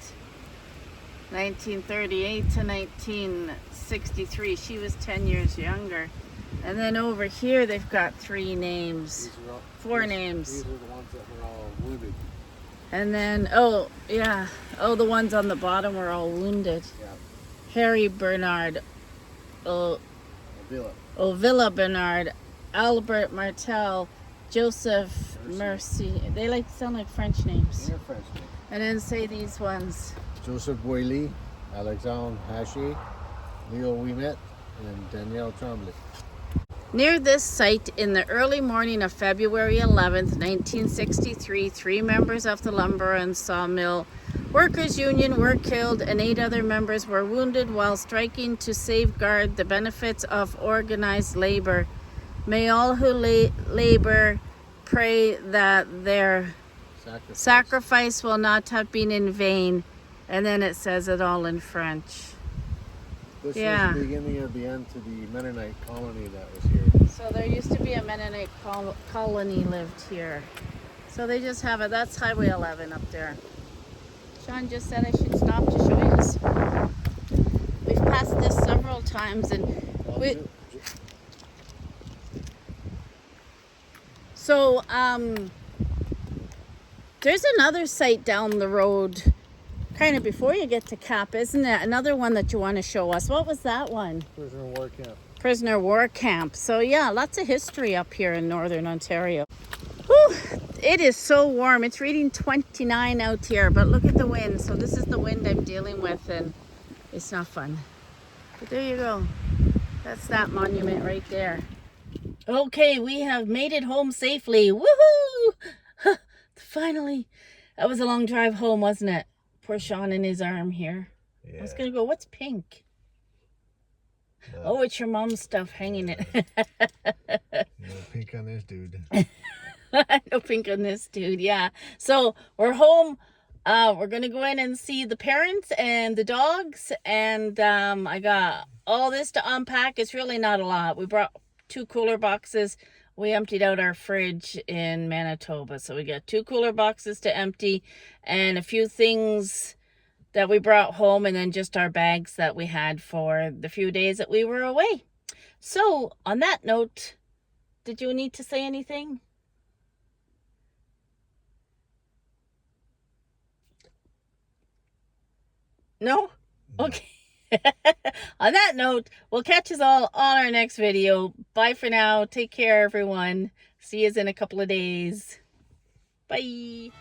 1938 to 1963. She was 10 years younger. And then over here they've got 3 names. Four names. These were the ones that were all wounded. And then, oh, yeah. Oh, the ones on the bottom were all wounded. Yeah. Harry Bernard. Ovilla Bernard. Albert Martel. Joseph Mercy. They sound like French names. They're French names. And then say these ones. Joseph Boilly, Alexandre Haché, Leo Ouimet, and Danielle Tremblay. Near this site, in the early morning of February 11th, 1963, 3 members of the Lumber and Sawmill Workers Union were killed and 8 other members were wounded while striking to safeguard the benefits of organized labor. May all who labor pray that their sacrifice will not have been in vain. And then it says it all in French. This was the beginning of the end to the Mennonite colony that was here. So there used to be a Mennonite colony lived here. So they just have it. That's Highway 11 up there. Shawn just said I should stop to show you this. We've passed this several times, and so there's another site down the road, kind of before you get to Cap, isn't it? Another one that you want to show us. What was that one? Prisoner War Camp. Prisoner War Camp. So yeah, lots of history up here in Northern Ontario. Whew, it is so warm. It's reading 29 out here, but look at the wind. So this is the wind I'm dealing with, and it's not fun. But there you go. That's that monument right there. Okay, we have made it home safely. Woohoo! Finally. That was a long drive home, wasn't it? Poor Shawn in his arm here. Yeah. I was gonna go, what's pink? Oh, it's your mom's stuff hanging it. No pink on this dude. No pink on this dude, yeah. So we're home. We're gonna go in and see the parents and the dogs, and I got all this to unpack. It's really not a lot. We brought 2 cooler boxes. We emptied out our fridge in Manitoba, so we got 2 cooler boxes to empty and a few things that we brought home, and then just our bags that we had for the few days that we were away. So on that note, did you need to say anything? No? Okay. On that note, we'll catch us all on our next video. Bye for now. Take care, everyone. See you in a couple of days. Bye.